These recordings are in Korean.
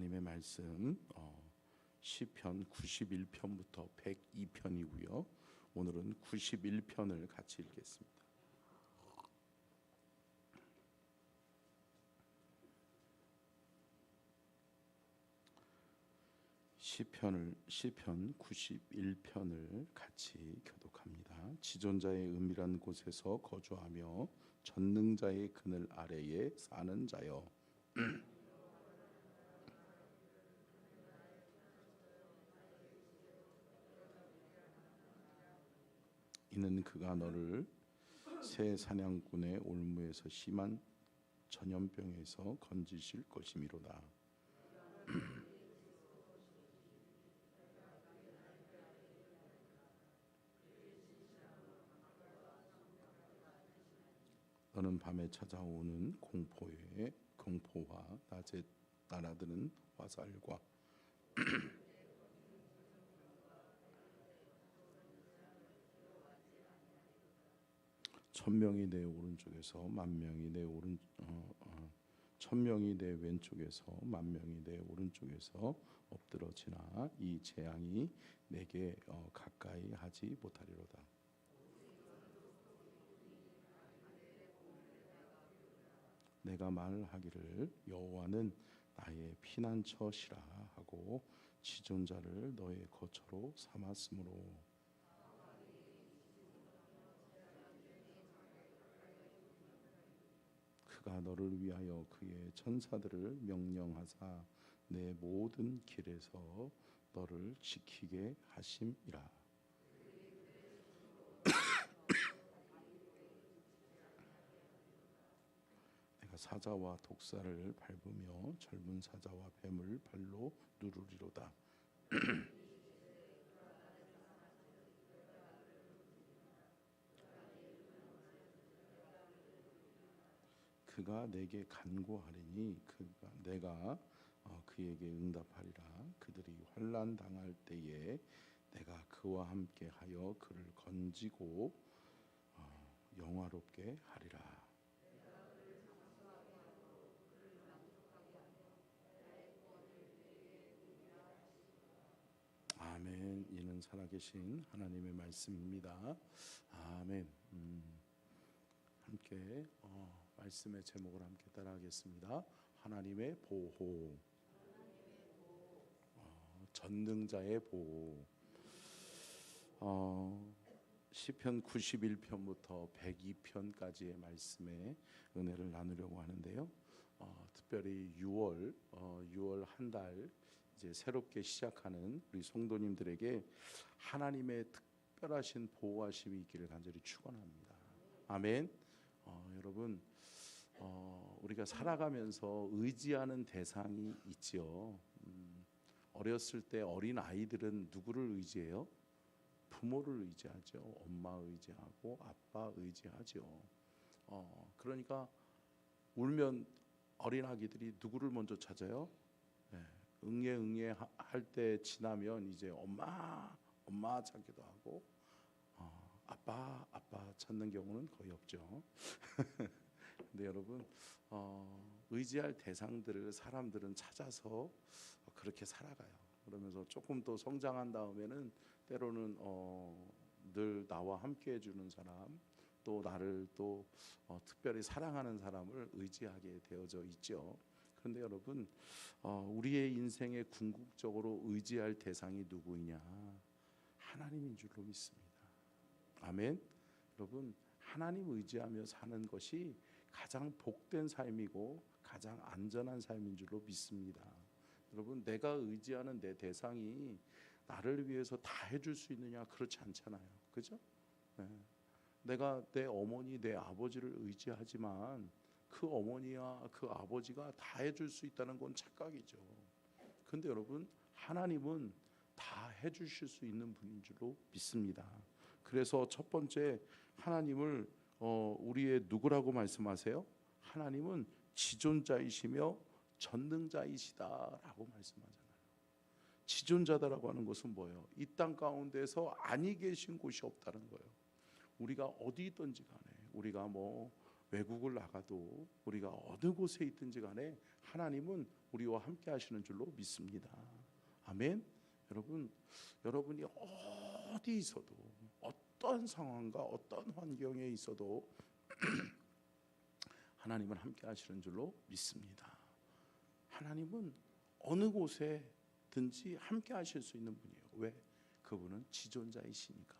하나님의 말씀 시편 91편부터 102편이고요. 오늘은 91편을 같이 읽겠습니다. 시편 91편을 같이 교독합니다. 지존자의 은밀한 곳에서 거주하며 전능자의 그늘 아래에 사는 자여, 이는 그가 너를 새 사냥꾼의 올무에서 심한 전염병에서 건지실 것이미로다. 너는 밤에 찾아오는 공포와 낮에 날아드는 화살과 천명이 내 오른쪽에서 천명이 내 왼쪽에서 만명이 내 오른쪽에서 엎드러지나 이 재앙이 내게 가까이 하지 못하리로다. 내가 말하기를 여호와는 나의 피난처시라 하고 지존자를 너의 거처로 삼았으므로, 그가 너를 위하여 그의 천사들을 명령하사 내 모든 길에서 너를 지키게 하심이라. 내가 사자와 독사를 밟으며 젊은 사자와 뱀을 발로 누르리로다. 그가 내게 간구하리니 내가 그에게 응답하리라. 그들이 환난 당할 때에 내가 그와 함께 하여 그를 건지고 영화롭게 하리라. 아멘. 이는 살아계신 하나님의 말씀입니다. 아멘. 함께 말씀의 제목을 함께 따라하겠습니다. 하나님의 보호, 전능자의 보호. 시편 91편부터 102편까지의 말씀의 은혜를 나누려고 하는데요. 특별히 6월 한 달 이제 새롭게 시작하는 우리 성도님들에게 하나님의 특별하신 보호하심이 있기를 간절히 축원합니다. 아멘. 여러분, 우리가 살아가면서 의지하는 대상이 있지요. 어렸을 때 어린 아이들은 누구를 의지해요? 부모를 의지하죠. 엄마 의지하고 아빠 의지하죠. 그러니까 울면 어린 아기들이 누구를 먼저 찾아요? 네. 응애 할 때 지나면 이제 엄마 찾기도 하고 아빠 찾는 경우는 거의 없죠. 근데 여러분, 의지할 대상들을 사람들은 찾아서 그렇게 살아가요. 그러면서 조금 더 성장한 다음에는 때로는 늘 나와 함께 해주는 사람, 또 나를 또 특별히 사랑하는 사람을 의지하게 되어져 있죠. 그런데 여러분, 우리의 인생에 궁극적으로 의지할 대상이 누구이냐? 하나님인 줄로 믿습니다. 아멘. 여러분, 하나님 의지하며 사는 것이 가장 복된 삶이고 가장 안전한 삶인 줄로 믿습니다. 여러분, 내가 의지하는 내 대상이 나를 위해서 다 해줄 수 있느냐? 그렇지 않잖아요. 그죠? 네. 내가 내 어머니, 내 아버지를 의지하지만 그 어머니와 그 아버지가 다 해줄 수 있다는 건 착각이죠. 근데 여러분, 하나님은 다 해주실 수 있는 분인 줄로 믿습니다. 그래서 첫 번째, 하나님을 우리의 누구라고 말씀하세요? 하나님은 지존자이시며 전능자이시다라고 말씀하잖아요. 지존자다라고 하는 것은 뭐예요? 이 땅 가운데서 아니 계신 곳이 없다는 거예요. 우리가 어디 있든지 간에, 우리가 외국을 나가도 우리가 어느 곳에 있든지 간에 하나님은 우리와 함께 하시는 줄로 믿습니다. 아멘. 여러분이 어디 있어도 어떤 상황과 어떤 환경에 있어도 하나님은 함께 하시는 줄로 믿습니다. 하나님은 어느 곳에든지 함께 하실 수 있는 분이에요. 왜? 그분은 지존자이시니까.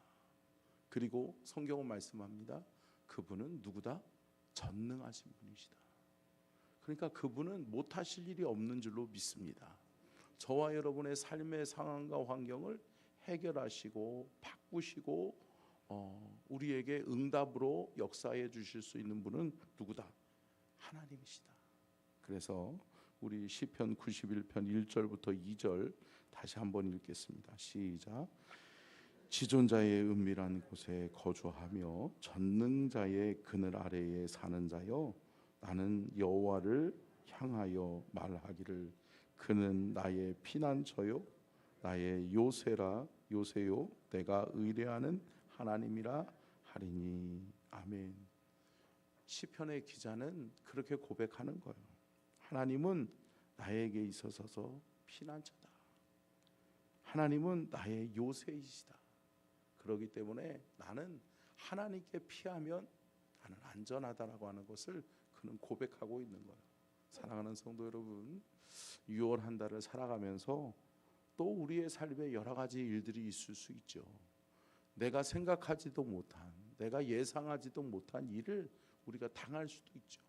그리고 성경은 말씀합니다. 그분은 누구다? 전능하신 분이시다. 그러니까 그분은 못하실 일이 없는 줄로 믿습니다. 저와 여러분의 삶의 상황과 환경을 해결하시고 바꾸시고 우리에게 응답으로 역사해 주실 수 있는 분은 누구다? 하나님이시다. 그래서 우리 시편 91편 1절부터 2절 다시 한번 읽겠습니다. 시작. 지존자의 은밀한 곳에 거주하며 전능자의 그늘 아래에 사는 자여, 나는 여호와를 향하여 말하기를 그는 나의 피난처요 나의 요새요 내가 의뢰하는 하나님이라 하리니. 아멘. 시편의 기자는 그렇게 고백하는 거예요. 하나님은 나에게 있어서 피난처다. 하나님은 나의 요새이시다. 그렇기 때문에 나는 하나님께 피하면 나는 안전하다라고 하는 것을 그는 고백하고 있는 거예요. 사랑하는 성도 여러분, 6월 한 달을 살아가면서 또 우리의 삶에 여러 가지 일들이 있을 수 있죠. 내가 생각하지도 못한, 내가 예상하지도 못한 일을 우리가 당할 수도 있죠.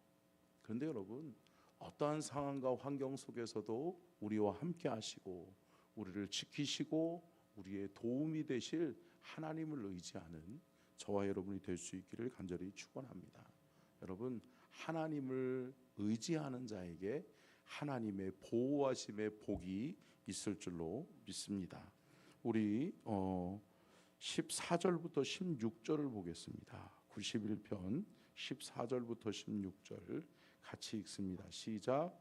그런데 여러분, 어떠한 상황과 환경 속에서도 우리와 함께 하시고 우리를 지키시고 우리의 도움이 되실 하나님을 의지하는 저와 여러분이 될 수 있기를 간절히 축원합니다. 여러분, 하나님을 의지하는 자에게 하나님의 보호하심의 복이 있을 줄로 믿습니다. 우리 14절부터 16절을 보겠습니다. 91편 14절부터 16절 같이 읽습니다. 시작.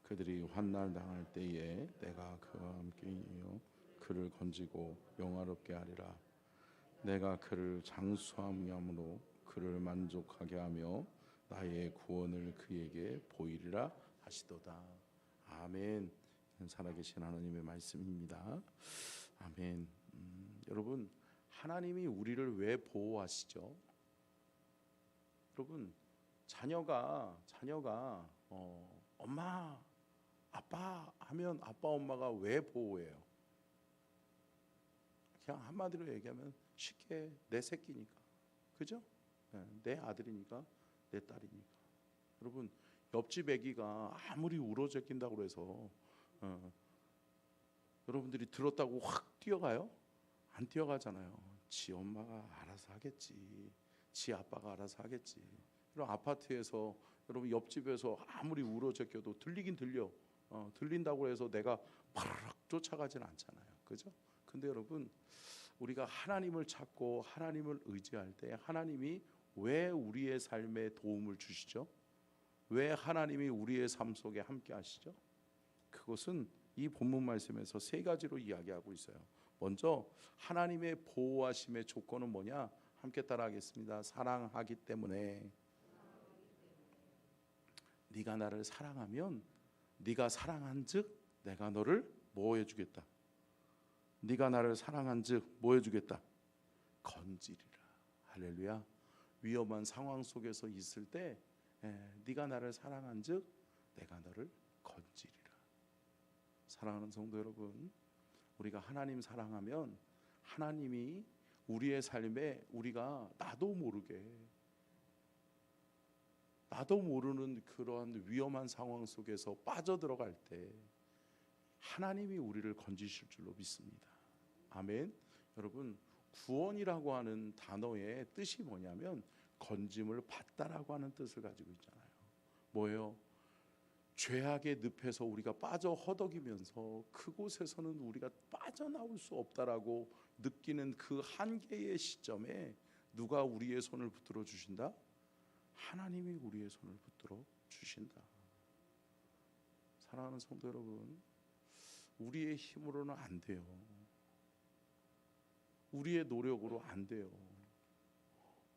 그들이 환난 당할 때에 내가 그와 함께이며 그를 건지고 영화롭게 하리라. 내가 그를 장수함으로 그를 만족하게 하며 나의 구원을 그에게 보이리라 하시도다. 아멘. 살아계신 하나님의 말씀입니다. 아멘. 여러분, 하나님이 우리를 왜 보호하시죠? 여러분, 자녀가 엄마 아빠 하면 아빠 엄마가 왜 보호해요? 그냥 한마디로 얘기하면 쉽게 내 새끼니까, 그죠? 내 아들이니까, 내 딸이니까. 여러분, 옆집 애기가 아무리 울어제낀다고 해서 여러분들이 들었다고 확 뛰어가요? 안 뛰어가잖아요. 지 엄마가 알아서 하겠지, 지 아빠가 알아서 하겠지. 그럼 아파트에서 여러분 옆집에서 아무리 울어제껴도 들리긴 들려. 들린다고 해서 내가 바르륵 쫓아가진 않잖아요. 그죠? 근데 여러분, 우리가 하나님을 찾고 하나님을 의지할 때 하나님이 왜 우리의 삶에 도움을 주시죠? 왜 하나님이 우리의 삶 속에 함께 하시죠? 그것은 이 본문 말씀에서 세 가지로 이야기하고 있어요. 먼저 하나님의 보호하심의 조건은 뭐냐? 함께 따라하겠습니다. 사랑하기 때문에. 네가 나를 사랑하면 네가 사랑한즉 내가 너를 뭐 해주겠다? 네가 나를 사랑한즉 뭐 해주겠다? 건지리라. 할렐루야. 위험한 상황 속에서 있을 때 네가 나를 사랑한즉 내가 너를 건지리라. 사랑하는 성도 여러분, 우리가 하나님 사랑하면 하나님이 우리의 삶에 우리가 나도 모르는 그러한 위험한 상황 속에서 빠져들어갈 때 하나님이 우리를 건지실 줄로 믿습니다. 아멘. 여러분, 구원이라고 하는 단어의 뜻이 뭐냐면 건짐을 받다라고 하는 뜻을 가지고 있잖아요. 뭐예요? 죄악의 늪에서 우리가 빠져 허덕이면서 그곳에서는 우리가 빠져나올 수 없다라고 느끼는 그 한계의 시점에 누가 우리의 손을 붙들어 주신다? 하나님이 우리의 손을 붙들어 주신다. 사랑하는 성도 여러분, 우리의 힘으로는 안 돼요. 우리의 노력으로 안 돼요.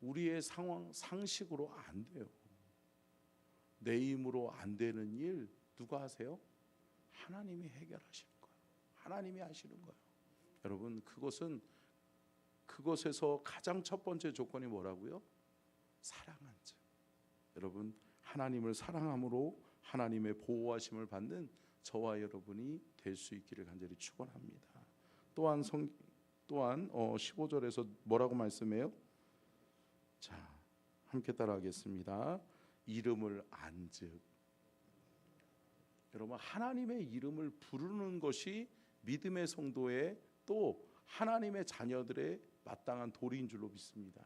우리의 상식으로 안 돼요. 내 힘으로 안 되는 일 누가 하세요? 하나님이 해결하시는 거예요. 하나님이 하시는 거예요. 여러분, 그것에서 가장 첫 번째 조건이 뭐라고요? 사랑한 자. 여러분, 하나님을 사랑함으로 하나님의 보호하심을 받는 저와 여러분이 될 수 있기를 간절히 축원합니다. 또한 15절에서 뭐라고 말씀해요? 자, 함께 따라하겠습니다. 이름을 안즉. 여러분, 하나님의 이름을 부르는 것이 믿음의 성도의 또 하나님의 자녀들의 마땅한 도리인 줄로 믿습니다.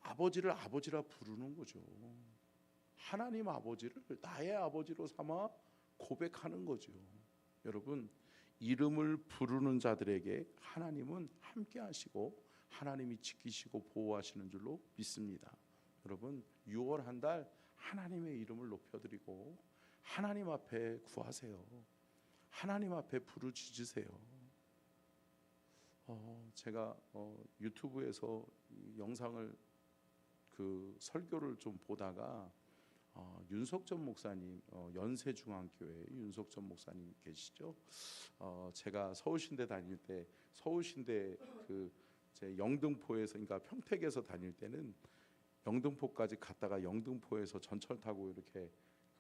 아버지를 아버지라 부르는 거죠. 하나님 아버지를 나의 아버지로 삼아 고백하는 거죠. 여러분, 이름을 부르는 자들에게 하나님은 함께 하시고 하나님이 지키시고 보호하시는 줄로 믿습니다. 여러분, 6월 한 달 하나님의 이름을 높여드리고 하나님 앞에 구하세요. 하나님 앞에 부르짖으세요. 제가 유튜브에서 영상을 설교를 좀 보다가 윤석전 목사님, 연세중앙교회 윤석전 목사님 계시죠? 제가 서울신대 다닐 때 서울신대 제 영등포에서, 그러니까 평택에서 다닐 때는 영등포까지 갔다가 영등포에서 전철 타고 이렇게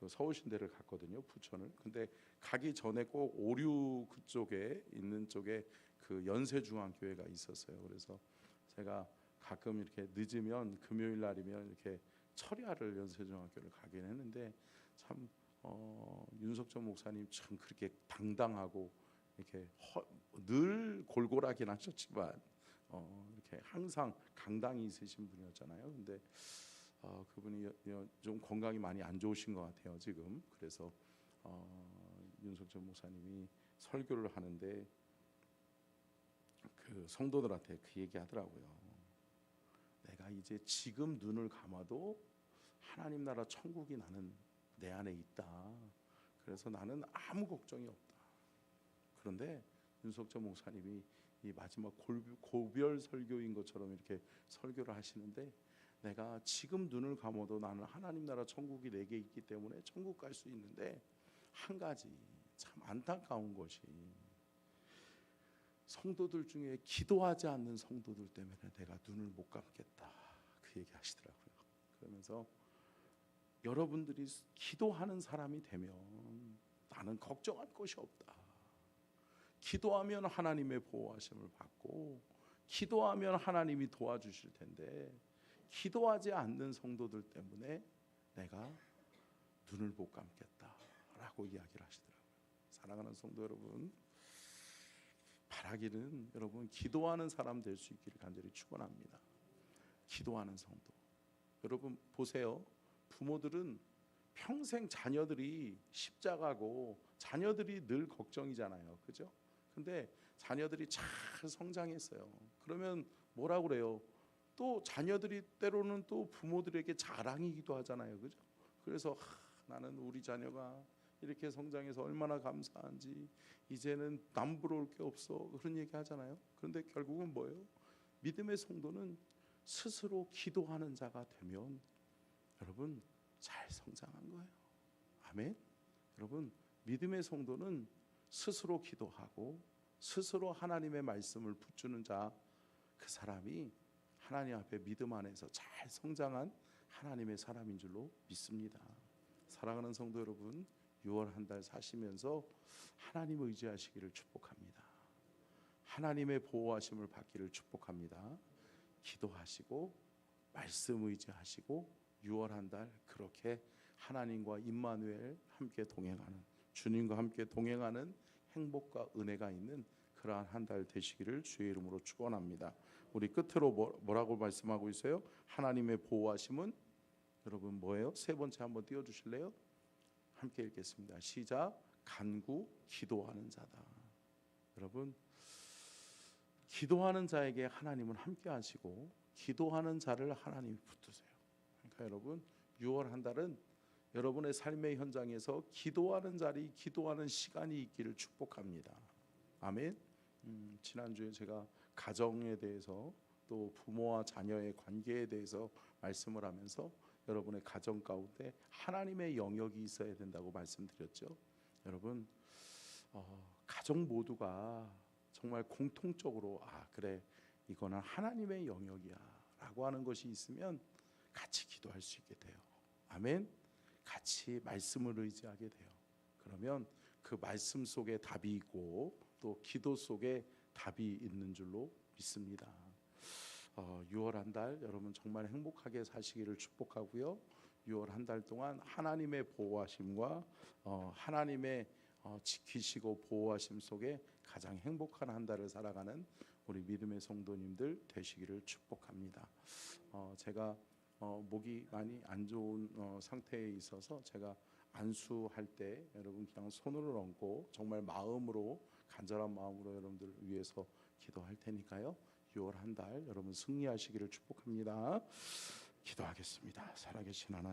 서울신대를 갔거든요, 부천을. 근데 가기 전에 꼭 오류 그쪽에 있는 쪽에 연세중앙교회가 있었어요. 그래서 제가 가끔 이렇게 늦으면 금요일 날이면 이렇게 철야를 연세중앙교회를 가긴 했는데 참 윤석전 목사님 참 그렇게 당당하고 이렇게 늘 골골하긴 하셨지만 이렇게 항상 강당이 있으신 분이었잖아요. 근데 그분이 좀 건강이 많이 안 좋으신 것 같아요 지금. 그래서 윤석전 목사님이 설교를 하는데 성도들한테 그 얘기 하더라고요. 내가 이제 지금 눈을 감아도 하나님 나라 천국이 나는 내 안에 있다. 그래서 나는 아무 걱정이 없다. 그런데 윤석전 목사님이 이 마지막 고별 설교인 것처럼 이렇게 설교를 하시는데, 내가 지금 눈을 감아도 나는 하나님 나라 천국이 내게 있기 때문에 천국 갈 수 있는데, 한 가지 참 안타까운 것이 성도들 중에 기도하지 않는 성도들 때문에 내가 눈을 못 감겠다, 그 얘기 하시더라고요. 그러면서 여러분들이 기도하는 사람이 되면 나는 걱정할 것이 없다. 기도하면 하나님의 보호하심을 받고 기도하면 하나님이 도와주실 텐데, 기도하지 않는 성도들 때문에 내가 눈을 못 감겠다라고 이야기를 하시더라고요. 사랑하는 성도 여러분, 바라기는 여러분 기도하는 사람 될 수 있기를 간절히 축원합니다. 기도하는 성도. 여러분 보세요. 부모들은 평생 자녀들이 십자가고 자녀들이 늘 걱정이잖아요. 그죠? 근데 자녀들이 잘 성장했어요. 그러면 뭐라고 그래요? 또 자녀들이 때로는 또 부모들에게 자랑이기도 하잖아요. 그죠? 그래서 나는 우리 자녀가 이렇게 성장해서 얼마나 감사한지, 이제는 남부러울 게 없어, 그런 얘기 하잖아요. 그런데 결국은 뭐예요? 믿음의 성도는 스스로 기도하는 자가 되면 여러분 잘 성장한 거예요. 아멘. 여러분, 믿음의 성도는 스스로 기도하고 스스로 하나님의 말씀을 붙주는 자, 그 사람이 하나님 앞에 믿음 안에서 잘 성장한 하나님의 사람인 줄로 믿습니다. 사랑하는 성도 여러분, 6월 한 달 사시면서 하나님 의지하시기를 축복합니다. 하나님의 보호하심을 받기를 축복합니다. 기도하시고 말씀 의지하시고 6월 한 달 그렇게 하나님과 임마누엘 함께 동행하는, 주님과 함께 동행하는 행복과 은혜가 있는 그러한 한 달 되시기를 주의 이름으로 축원합니다. 우리 끝으로 뭐라고 말씀하고 있어요? 하나님의 보호하심은 여러분 뭐예요? 세 번째 한번 띄워주실래요? 함께 읽겠습니다. 시작. 간구 기도하는 자다. 여러분, 기도하는 자에게 하나님은 함께 하시고 기도하는 자를 하나님이 붙드세요. 그러니까 여러분 6월 한 달은 여러분의 삶의 현장에서 기도하는 자리, 기도하는 시간이 있기를 축복합니다. 아멘. 지난주에 제가 가정에 대해서 또 부모와 자녀의 관계에 대해서 말씀을 하면서 여러분의 가정 가운데 하나님의 영역이 있어야 된다고 말씀드렸죠. 여러분, 가정 모두가 정말 공통적으로 그래, 이거는 하나님의 영역이야 라고 하는 것이 있으면 같이 기도할 수 있게 돼요. 아멘. 같이 말씀을 의지하게 돼요. 그러면 그 말씀 속에 답이 있고 또 기도 속에 답이 있는 줄로 믿습니다. 6월 한 달 여러분 정말 행복하게 사시기를 축복하고요. 6월 한 달 동안 하나님의 보호하심과 하나님의 지키시고 보호하심 속에 가장 행복한 한 달을 살아가는 우리 믿음의 성도님들 되시기를 축복합니다. 제가 목이 많이 안 좋은 상태에 있어서 제가 안수할 때 여러분 그냥 손을 얹고 정말 마음으로, 간절한 마음으로 여러분들 위해서 기도할 테니까요. 6월 한 달 여러분 승리하시기를 축복합니다. 기도하겠습니다. 살아계신 하나님,